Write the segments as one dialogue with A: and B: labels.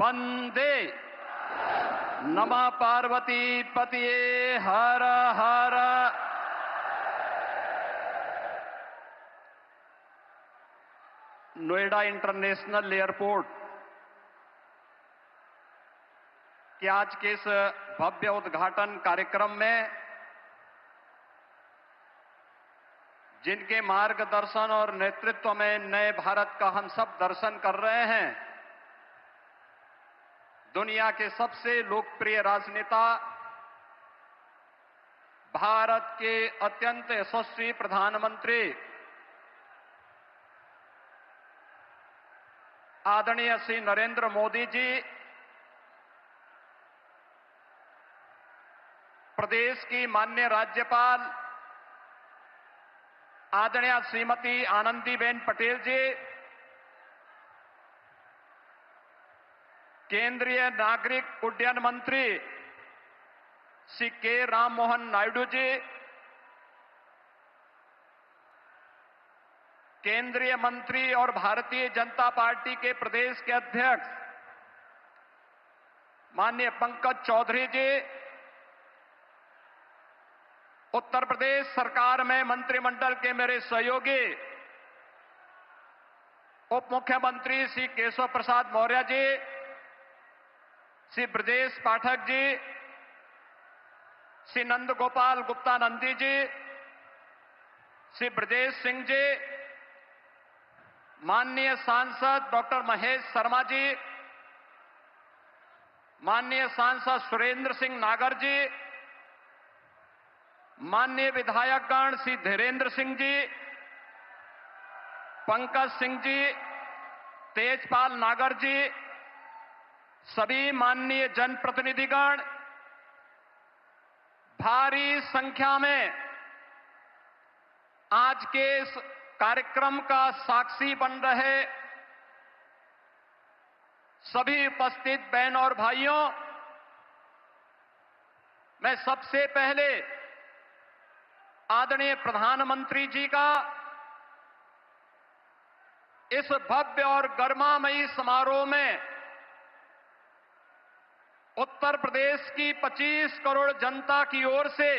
A: वंदे नमः पार्वती पतिये हर हर। Noida international airport के आज के इस भव्य उद्घाटन कार्यक्रम में जिनके मार्गदर्शन और नेतृत्व में नए भारत का हम सब दर्शन कर रहे हैं, दुनिया के सबसे लोकप्रिय राजनेता, भारत के अत्यंत यशस्वी प्रधानमंत्री आदरणीय श्री नरेंद्र मोदी जी, प्रदेश की माननीय राज्यपाल आदरणीय श्रीमती आनंदीबेन पटेल जी, केंद्रीय नागरिक उड्डयन मंत्री श्री के राम मोहन नायडू जी, केंद्रीय मंत्री और भारतीय जनता पार्टी के प्रदेश के अध्यक्ष माननीय पंकज चौधरी जी, उत्तर प्रदेश सरकार में मंत्रिमंडल के मेरे सहयोगी उप मुख्यमंत्री श्री केशव प्रसाद मौर्य जी, श्री ब्रजेश पाठक जी, श्री नंद गोपाल गुप्ता नंदी जी, श्री ब्रजेश सिंह जी, माननीय सांसद डॉक्टर महेश शर्मा जी, माननीय सांसद सुरेंद्र सिंह नागर जी, माननीय विधायकगण श्री धीरेन्द्र सिंह जी, पंकज सिंह जी, तेजपाल नागर जी, सभी माननीय जनप्रतिनिधिगण, भारी संख्या में आज के इस कार्यक्रम का साक्षी बन रहे सभी उपस्थित बहन और भाइयों, मैं सबसे पहले आदरणीय प्रधानमंत्री जी का इस भव्य और गरिमामयी समारोह में उत्तर प्रदेश की 25 करोड़ जनता की ओर से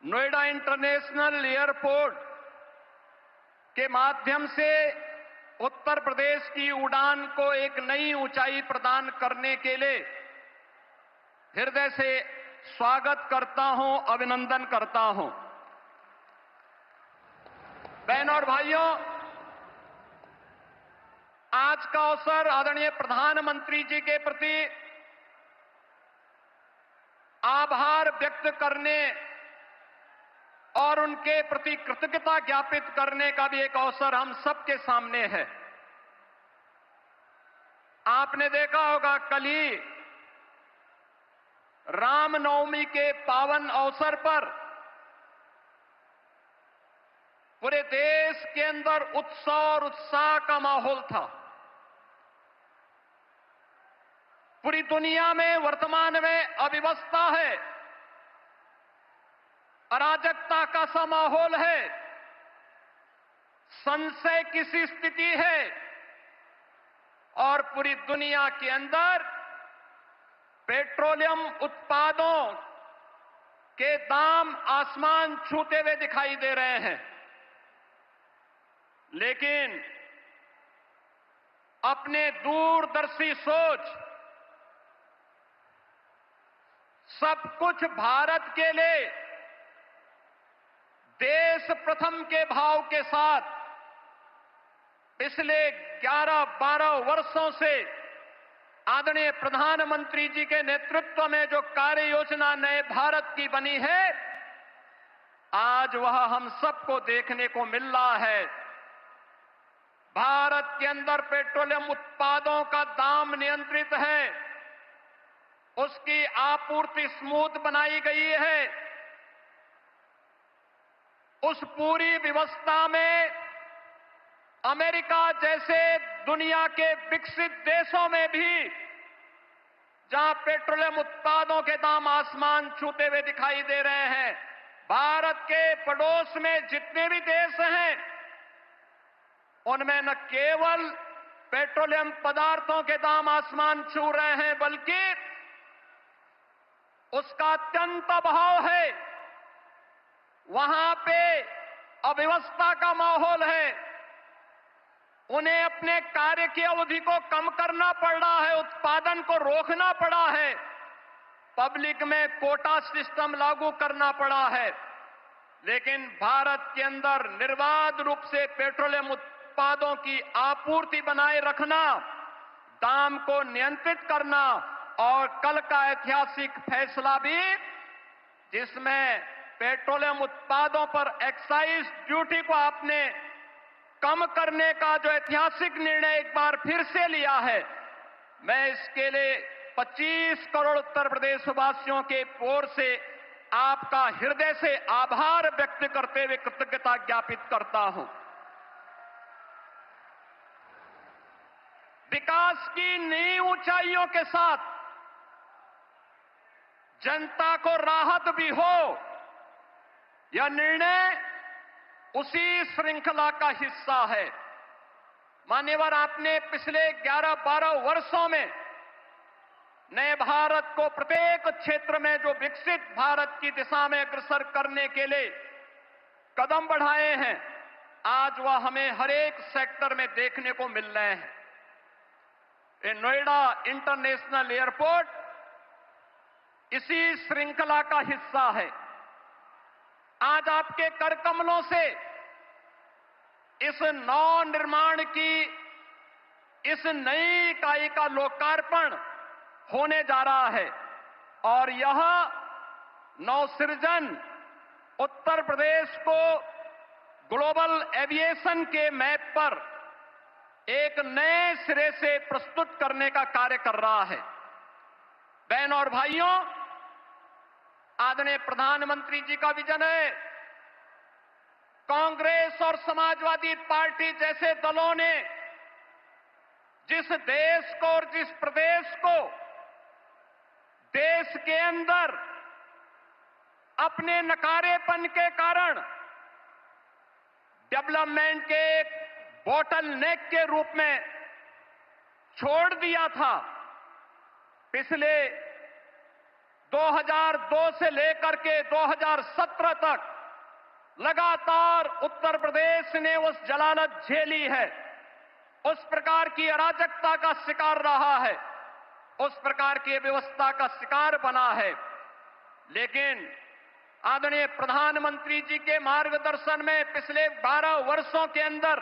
A: नोएडा इंटरनेशनल एयरपोर्ट के माध्यम से उत्तर प्रदेश की उड़ान को एक नई ऊंचाई प्रदान करने के लिए हृदय से स्वागत करता हूं, अभिनंदन करता हूं। बहनों और भाइयों, आज का अवसर आदरणीय प्रधानमंत्री जी के प्रति आभार व्यक्त करने और उनके प्रति कृतज्ञता ज्ञापित करने का भी एक अवसर हम सबके सामने है। आपने देखा होगा, कल ही रामनवमी के पावन अवसर पर पूरे देश के अंदर उत्सव और उत्साह का माहौल था। पूरी दुनिया में वर्तमान में अव्यवस्था है, अराजकता का सा माहौल है, संशय की सी स्थिति है और पूरी दुनिया के अंदर पेट्रोलियम उत्पादों के दाम आसमान छूते हुए दिखाई दे रहे हैं। लेकिन अपने दूरदर्शी सोच, सब कुछ भारत के लिए देश प्रथम के भाव के साथ पिछले 11-12 वर्षों से आदरणीय प्रधानमंत्री जी के नेतृत्व में जो कार्य योजना नए भारत की बनी है, आज वह हम सबको देखने को मिल रहा है। भारत के अंदर पेट्रोलियम उत्पादों का दाम नियंत्रित है, उसकी आपूर्ति स्मूथ बनाई गई है। उस पूरी व्यवस्था में अमेरिका जैसे दुनिया के विकसित देशों में भी, जहां पेट्रोलियम उत्पादों के दाम आसमान छूते हुए दिखाई दे रहे हैं, भारत के पड़ोस में जितने भी देश हैं, उनमें न केवल पेट्रोलियम पदार्थों के दाम आसमान छू रहे हैं, बल्कि उसका अत्यंत अभाव है। वहां पे अव्यवस्था का माहौल है। उन्हें अपने कार्य की अवधि को कम करना पड़ रहा है, उत्पादन को रोकना पड़ा है, पब्लिक में कोटा सिस्टम लागू करना पड़ा है। लेकिन भारत के अंदर निर्बाध रूप से पेट्रोलियम उत्पादों की आपूर्ति बनाए रखना, दाम को नियंत्रित करना और कल का ऐतिहासिक फैसला भी, जिसमें पेट्रोलियम उत्पादों पर एक्साइज ड्यूटी को आपने कम करने का जो ऐतिहासिक निर्णय एक बार फिर से लिया है, मैं इसके लिए 25 करोड़ उत्तर प्रदेश वासियों के ओर से आपका हृदय से आभार व्यक्त करते हुए कृतज्ञता ज्ञापित करता हूं। विकास की नई ऊंचाइयों के साथ जनता को राहत भी हो, यह निर्णय उसी श्रृंखला का हिस्सा है। मान्यवर, आपने पिछले 11-12 वर्षों में नए भारत को प्रत्येक क्षेत्र में जो विकसित भारत की दिशा में अग्रसर करने के लिए कदम बढ़ाए हैं, आज वह हमें हर एक सेक्टर में देखने को मिल रहे हैं। ये नोएडा इंटरनेशनल एयरपोर्ट इसी श्रृंखला का हिस्सा है। आज आपके कर कमलों से इस नव निर्माण की इस नई इकाई का लोकार्पण होने जा रहा है और यह नवसृजन उत्तर प्रदेश को ग्लोबल एविएशन के मैप पर एक नए सिरे से प्रस्तुत करने का कार्य कर रहा है। बहन और भाइयों, आदरणीय प्रधानमंत्री जी का विजन है। कांग्रेस और समाजवादी पार्टी जैसे दलों ने जिस देश को और जिस प्रदेश को देश के अंदर अपने नकारेपन के कारण डेवलपमेंट के एक बॉटल नेक के रूप में छोड़ दिया था, पिछले 2002 से लेकर के 2017 तक लगातार उत्तर प्रदेश ने उस जलालत झेली है, उस प्रकार की अराजकता का शिकार रहा है, उस प्रकार की व्यवस्था का शिकार बना है। लेकिन आदरणीय प्रधानमंत्री जी के मार्गदर्शन में पिछले 12 वर्षों के अंदर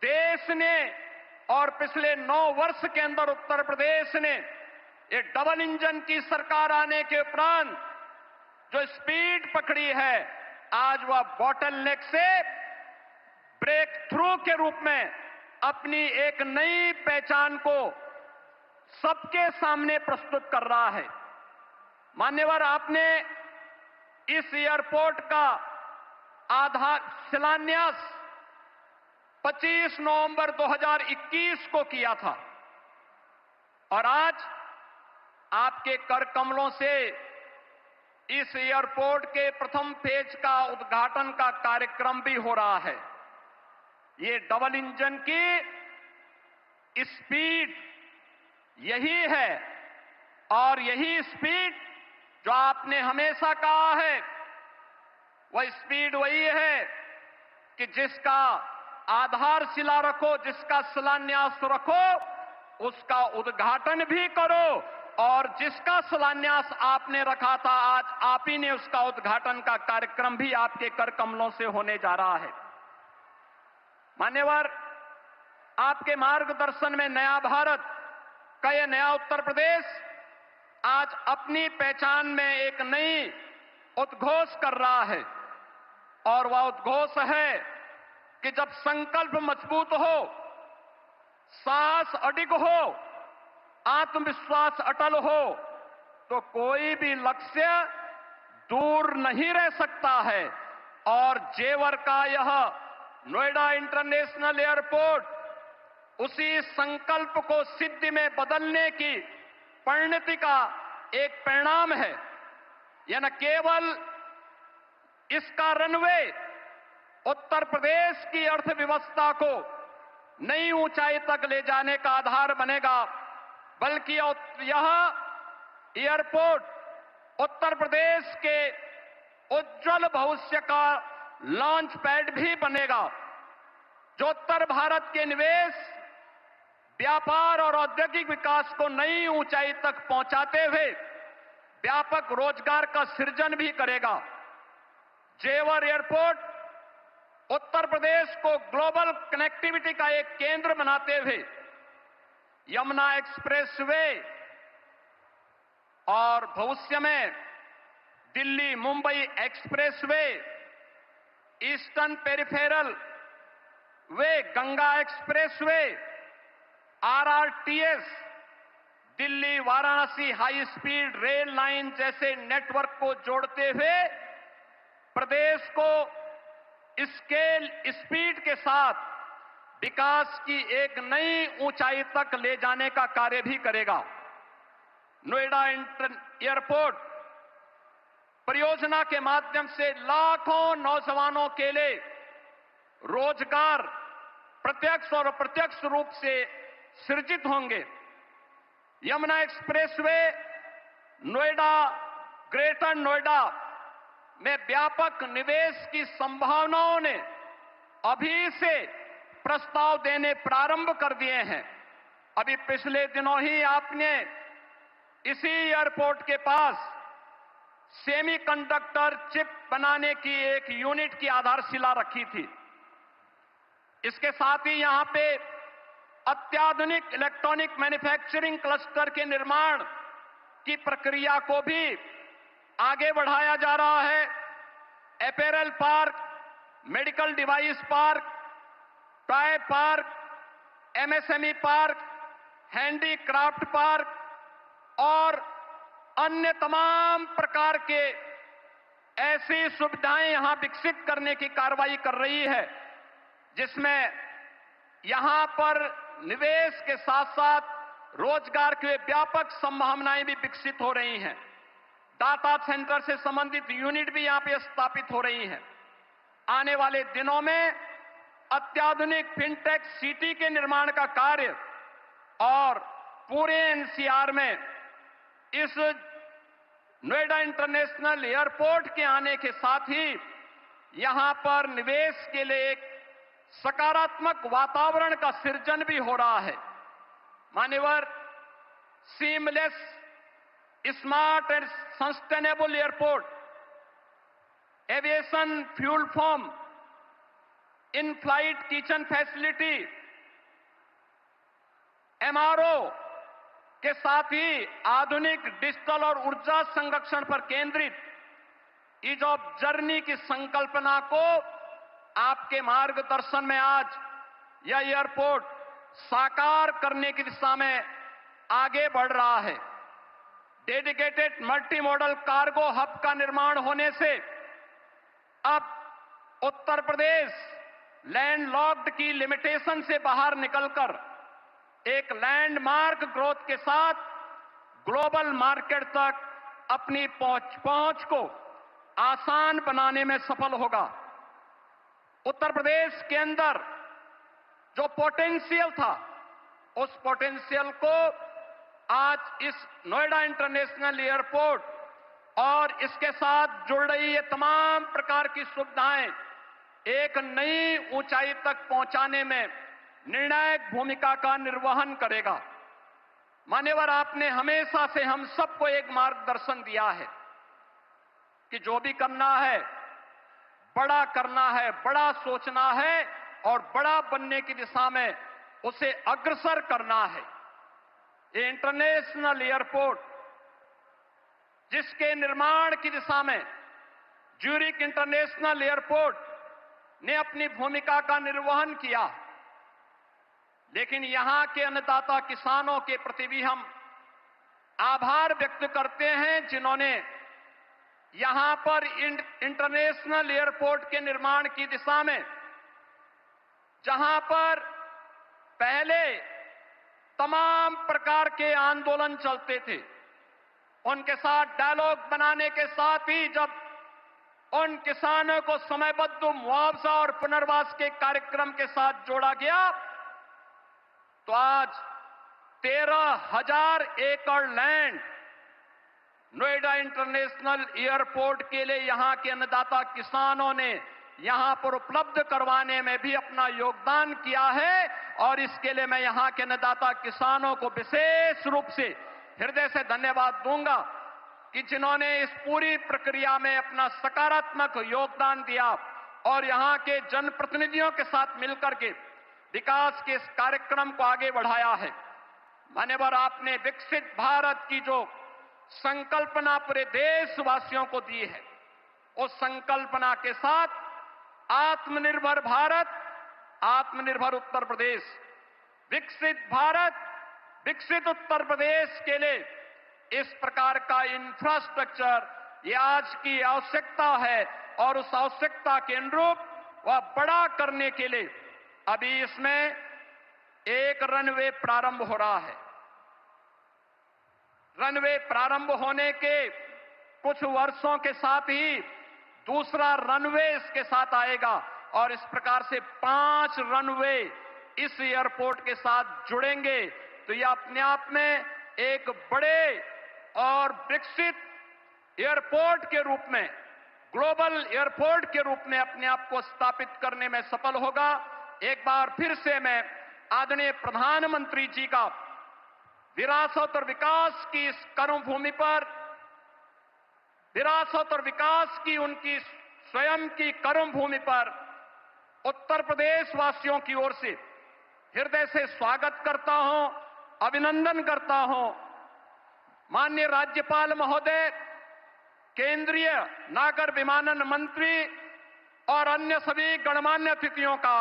A: देश ने और पिछले 9 वर्ष के अंदर उत्तर प्रदेश ने ये डबल इंजन की सरकार आने के उपरांत जो स्पीड पकड़ी है, आज वह बॉटल नेक से ब्रेक थ्रू के रूप में अपनी एक नई पहचान को सबके सामने प्रस्तुत कर रहा है। मान्यवर, आपने इस एयरपोर्ट का आधार शिलान्यास 25 नवंबर 2021 को किया था और आज आपके कर कमलों से इस एयरपोर्ट के प्रथम फेज का उद्घाटन का कार्यक्रम भी हो रहा है। ये डबल इंजन की स्पीड यही है और यही स्पीड जो आपने हमेशा कहा है, वह स्पीड वही है कि जिसका आधारशिला रखो, जिसका शिलान्यास रखो, उसका उद्घाटन भी करो और जिसका शिलान्यास आपने रखा था, आज आप ही ने उसका उद्घाटन का कार्यक्रम भी आपके कर कमलों से होने जा रहा है। मान्यवर, आपके मार्गदर्शन में नया भारत का यह नया उत्तर प्रदेश आज अपनी पहचान में एक नई उद्घोष कर रहा है और वह उद्घोष है कि जब संकल्प मजबूत हो, साहस अडिग हो, आत्मविश्वास अटल हो, तो कोई भी लक्ष्य दूर नहीं रह सकता है। और जेवर का यह नोएडा इंटरनेशनल एयरपोर्ट उसी संकल्प को सिद्धि में बदलने की परिणति का एक परिणाम है। यह न केवल इसका रनवे उत्तर प्रदेश की अर्थव्यवस्था को नई ऊंचाई तक ले जाने का आधार बनेगा, बल्कि यह एयरपोर्ट उत्तर प्रदेश के उज्जवल भविष्य का लॉन्च पैड भी बनेगा, जो उत्तर भारत के निवेश, व्यापार और औद्योगिक विकास को नई ऊंचाई तक पहुंचाते हुए व्यापक रोजगार का सृजन भी करेगा। जेवर एयरपोर्ट उत्तर प्रदेश को ग्लोबल कनेक्टिविटी का एक केंद्र बनाते हुए यमुना एक्सप्रेसवे और भविष्य में Delhi Mumbai expressway, eastern peripheral way, Ganga expressway, RRTS, Delhi Varanasi high speed rail line जैसे नेटवर्क को जोड़ते हुए प्रदेश को स्केल स्पीड के साथ विकास की एक नई ऊंचाई तक ले जाने का कार्य भी करेगा। नोएडा एयरपोर्ट परियोजना के माध्यम से लाखों नौजवानों के लिए रोजगार प्रत्यक्ष और अप्रत्यक्ष रूप से सृजित होंगे। यमुना एक्सप्रेसवे नोएडा, ग्रेटर नोएडा में व्यापक निवेश की संभावनाओं ने अभी से प्रस्ताव देने प्रारंभ कर दिए हैं। अभी पिछले दिनों ही आपने इसी एयरपोर्ट के पास सेमीकंडक्टर चिप बनाने की एक यूनिट की आधारशिला रखी थी। इसके साथ ही यहां पे अत्याधुनिक इलेक्ट्रॉनिक मैन्युफैक्चरिंग क्लस्टर के निर्माण की प्रक्रिया को भी आगे बढ़ाया जा रहा है। Apparel park, medical device park, toy park, MSME park, handicraft park और अन्य तमाम प्रकार के ऐसी सुविधाएं यहां विकसित करने की कार्रवाई कर रही है, जिसमें यहां पर निवेश के साथ साथ रोजगार के व्यापक संभावनाएं भी विकसित हो रही हैं। डाटा सेंटर से संबंधित यूनिट भी यहां पे स्थापित हो रही हैं। आने वाले दिनों में अत्याधुनिक फिनटेक सिटी के निर्माण का कार्य और पूरे एनसीआर में इस नोएडा इंटरनेशनल एयरपोर्ट के आने के साथ ही यहां पर निवेश के लिए एक सकारात्मक वातावरण का सृजन भी हो रहा है। मान्यवर, seamless, smart and sustainable airport, aviation fuel form, in flight kitchen facility, MRO के साथ ही आधुनिक डिजिटल और ऊर्जा संरक्षण पर केंद्रित ईज ऑफ जर्नी की संकल्पना को आपके मार्गदर्शन में आज यह एयरपोर्ट साकार करने की दिशा में आगे बढ़ रहा है। Dedicated multi modal cargo hub का निर्माण होने से अब उत्तर प्रदेश लैंडलॉक्ड की लिमिटेशन से बाहर निकलकर एक लैंडमार्क ग्रोथ के साथ ग्लोबल मार्केट तक अपनी पहुंच को आसान बनाने में सफल होगा। उत्तर प्रदेश के अंदर जो पोटेंशियल था, उस पोटेंशियल को आज इस नोएडा इंटरनेशनल एयरपोर्ट और इसके साथ जुड़ रही ये तमाम प्रकार की सुविधाएं एक नई ऊंचाई तक पहुंचाने में निर्णायक भूमिका का निर्वहन करेगा। मान्यवर, आपने हमेशा से हम सबको एक मार्गदर्शन दिया है कि जो भी करना है, बड़ा करना है, बड़ा सोचना है और बड़ा बनने की दिशा में उसे अग्रसर करना है। ये इंटरनेशनल एयरपोर्ट जिसके निर्माण की दिशा में ज्यूरिक इंटरनेशनल एयरपोर्ट ने अपनी भूमिका का निर्वहन किया, लेकिन यहां के अन्नदाता किसानों के प्रति भी हम आभार व्यक्त करते हैं, जिन्होंने यहां पर इंटरनेशनल एयरपोर्ट के निर्माण की दिशा में, जहां पर पहले तमाम प्रकार के आंदोलन चलते थे, उनके साथ डायलॉग बनाने के साथ ही जब उन किसानों को समयबद्ध मुआवजा और पुनर्वास के कार्यक्रम के साथ जोड़ा गया, तो आज 13,000 एकड़ लैंड नोएडा इंटरनेशनल एयरपोर्ट के लिए यहां के अन्नदाता किसानों ने यहां पर उपलब्ध करवाने में भी अपना योगदान किया है। और इसके लिए मैं यहां के अन्नदाता किसानों को विशेष रूप से हृदय से धन्यवाद दूंगा कि जिन्होंने इस पूरी प्रक्रिया में अपना सकारात्मक योगदान दिया और यहां के जनप्रतिनिधियों के साथ मिलकर के विकास के इस कार्यक्रम को आगे बढ़ाया है। मान्यवर, आपने विकसित भारत की जो संकल्पना पूरे देशवासियों को दी है, उस संकल्पना के साथ आत्मनिर्भर भारत, आत्मनिर्भर उत्तर प्रदेश, विकसित भारत, विकसित उत्तर प्रदेश के लिए इस प्रकार का इंफ्रास्ट्रक्चर ये आज की आवश्यकता है। और उस आवश्यकता के अनुरूप वह बड़ा करने के लिए अभी इसमें एक रनवे प्रारंभ हो रहा है। रनवे प्रारंभ होने के कुछ वर्षों के साथ ही दूसरा रनवे इसके साथ आएगा और इस प्रकार से 5 रनवे इस एयरपोर्ट के साथ जुड़ेंगे। तो यह अपने आप में एक बड़े और विकसित एयरपोर्ट के रूप में, ग्लोबल एयरपोर्ट के रूप में अपने आप को स्थापित करने में सफल होगा। एक बार फिर से मैं आदरणीय प्रधानमंत्री जी का विरासत और विकास की इस कर्मभूमि पर, विरासत और विकास की उनकी स्वयं की कर्मभूमि पर उत्तर प्रदेश वासियों की ओर से हृदय से स्वागत करता हूं, अभिनंदन करता हूं। माननीय राज्यपाल महोदय, केंद्रीय नागर विमानन मंत्री और अन्य सभी गणमान्य अतिथियों का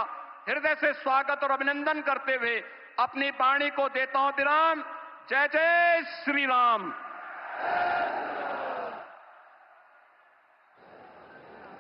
A: हृदय से स्वागत और अभिनंदन करते हुए अपनी वाणी को देता हूं विराम। जय जय श्री राम।